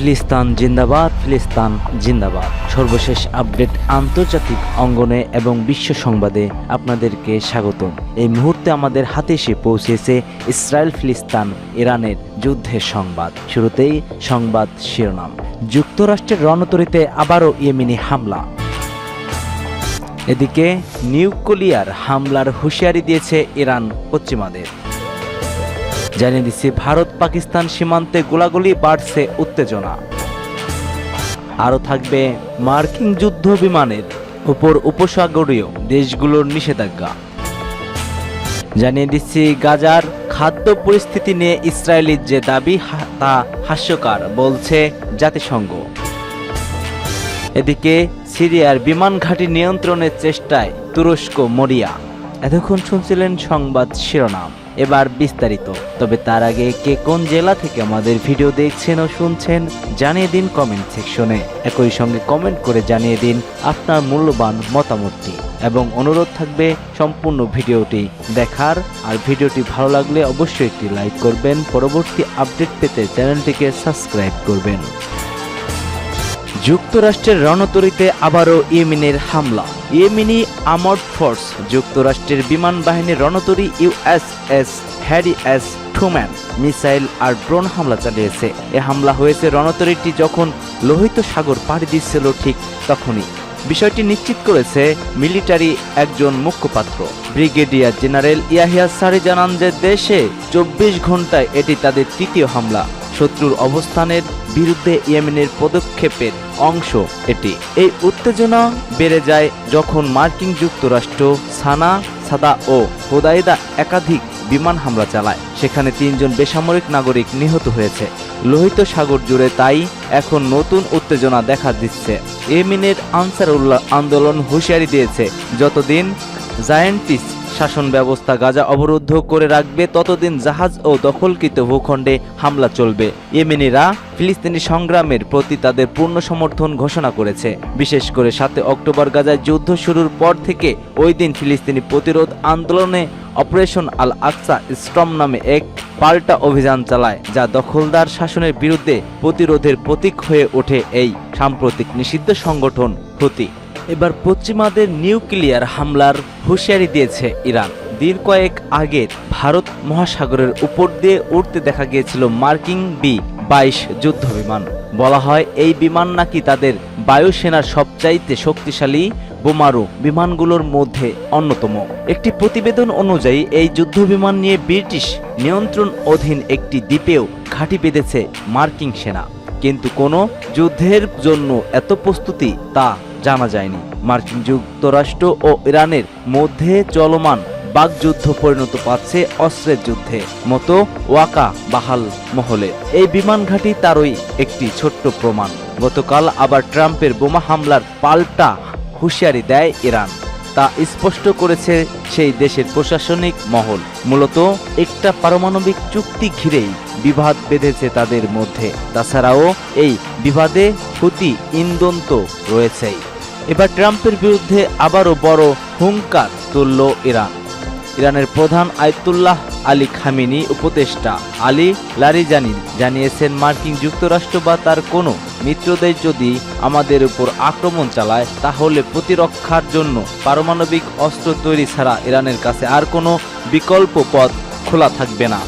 ফিলিস্তিন জিন্দাবাদ, ফিলিস্তিন জিন্দাবাদ। সর্বশেষ আপডেট আন্তর্জাতিক অঙ্গনে এবং বিশ্ব সংবাদে আপনাদেরকে স্বাগত। এই মুহূর্তে আমাদের হাতে এসে পৌঁছেছে ইসরায়েল ফিলিস্তিন ইরানের যুদ্ধের সংবাদ। শুরুতেই সংবাদ শিরোনাম। যুক্তরাষ্ট্রের রণতরীতে আবারও ইয়েমেনি হামলা। এদিকে নিউক্লিয়ার হামলার হুঁশিয়ারি দিয়েছে ইরান পশ্চিমাদের। জানিয়ে দিচ্ছি, ভারত পাকিস্তান সীমান্তে গোলাগুলি বাড়ছে উত্তেজনা। আরও থাকবে মার্কিন যুদ্ধ বিমানের উপর উপসাগরীয় দেশগুলোর নিষেধাজ্ঞা। জানিয়ে দিচ্ছি, গাজার খাদ্য পরিস্থিতি নিয়ে ইসরায়েলের যে দাবি তা হাস্যকর বলছে জাতিসংঘ। এদিকে সিরিয়ার বিমান ঘাঁটি নিয়ন্ত্রণের চেষ্টায় তুরস্ক মরিয়া। এতক্ষণ শুনছিলেন সংবাদ শিরোনাম, এবার বিস্তারিত। তবে তার আগে কে কোন জেলা থেকে আমাদের ভিডিও দেখছেন ও শুনছেন জানিয়ে দিন কমেন্ট সেকশনে। একই সঙ্গে কমেন্ট করে জানিয়ে দিন আপনার মূল্যবান মতামতটি এবং অনুরোধ থাকবে সম্পূর্ণ ভিডিওটি দেখার। আর ভিডিওটি ভালো লাগলে অবশ্যই একটি লাইক করবেন। পরবর্তী আপডেট পেতে চ্যানেলটিকে সাবস্ক্রাইব করবেন। যুক্তরাষ্ট্রের রণতরীতে আবারও ইয়েমেনের হামলা। ইয়েমেনি আর্মড ফোর্স যুক্তরাষ্ট্রের বিমান বাহিনীর রণতরী USS Harry S Truman missile আর ড্রোন হামলা চালিয়েছে। এ হামলা হয়েছে রণতরীটি যখন লোহিত সাগর পাড়ি দিচ্ছিল ঠিক তখনই। বিষয়টি নিশ্চিত করেছে মিলিটারি একজন মুখপাত্র। ব্রিগেডিয়ার জেনারেল ইয়াহিয়া সারি জানান যে দেশে 24 ঘন্টায় এটি তাদের তৃতীয় হামলা। শত্রুর অবস্থানের বিরুদ্ধে ইয়েমেনের পদক্ষেপের অংশ এটি। এই উত্তেজনা বেড়ে যায় যখন মার্কিন যুক্তরাষ্ট্র সাদা ও হোদাইদা একাধিক বিমান হামলা চালায়। সেখানে 3 জন বেসামরিক নাগরিক নিহত হয়েছে লোহিত সাগর জুড়ে। তাই এখন নতুন উত্তেজনা দেখা দিচ্ছে। ইয়েমেনের আনসারুল্লাহ আন্দোলন হুঁশিয়ারি দিয়েছে, যতদিন জায়েন্টিস শাসন ব্যবস্থা গাজা অবরুদ্ধ করে রাখবে ততদিন জাহাজ ও দখলকৃত ভূখণ্ডে হামলা চলবে। ইয়েমেনিরা ফিলিস্তিনি সংগ্রামের প্রতি তাদের পূর্ণ সমর্থন ঘোষণা করেছে। বিশেষ করে 7 অক্টোবর গাজায় যুদ্ধ শুরুর পর থেকে ওই দিন ফিলিস্তিনি প্রতিরোধ আন্দোলনে অপারেশন আল আকসা স্টর্ম নামে এক পাল্টা অভিযান চালায়, যা দখলদার শাসনের বিরুদ্ধে প্রতিরোধের প্রতীক হয়ে ওঠে এই সাম্প্রতিক নিষিদ্ধ সংগঠন হুতি। এবার পশ্চিমাদের নিউক্লিয়ার হামলার হুঁশিয়ারি দিয়েছে ইরান। দিন কয়েক আগে ভারত মহাসাগরের উপর দিয়ে উড়তে দেখা গিয়েছিল মার্কিন B-22 যুদ্ধ বিমান। বলা হয় এই বিমান নাকি তাদের বায়ুসেনার সবচাইতে শক্তিশালী বোমারু বিমানগুলোর মধ্যে অন্যতম। একটি প্রতিবেদন অনুযায়ী এই যুদ্ধ বিমান নিয়ে ব্রিটিশ নিয়ন্ত্রণ অধীন একটি দ্বীপেও ঘাঁটি বেঁধেছে মার্কিন সেনা। কিন্তু কোনো যুদ্ধের জন্য এত প্রস্তুতি তা জানা যায়নি। মার্কিন যুক্তরাষ্ট্র ও ইরানের মধ্যে চলমান বাকযুদ্ধ পরিণত পাচ্ছে অস্ত্রের যুদ্ধে মতো ওয়াকা বাহাল মহলে। এই বিমান ঘাঁটি তারই একটি ছোট্ট প্রমাণ। গতকাল আবার ট্রাম্পের বোমা হামলার পাল্টা হুঁশিয়ারি দেয় ইরান। তা স্পষ্ট করেছে সেই দেশের প্রশাসনিক মহল। মূলত একটা পারমাণবিক চুক্তি ঘিরেই বিবাদ বেঁধেছে তাদের মধ্যে। তাছাড়াও এই বিবাদে হুতি ইন্ধন তো রয়েছেই। এবার ট্রাম্পের বিরুদ্ধে আবারও বড় হুঙ্কার তুলল ইরান। ইরানের প্রধান আয়াতুল্লাহ আলী খামেনি উপদেষ্টা আলী লারিজানি জানিয়েছেন, মার্কিন যুক্তরাষ্ট্র বা তার কোনো মিত্রদেশ যদি আমাদের উপর আক্রমণ চালায় তাহলে প্রতিরক্ষার জন্য পারমাণবিক অস্ত্র তৈরি ছাড়া ইরানের কাছে আর কোনো বিকল্প পথ খোলা থাকবে না।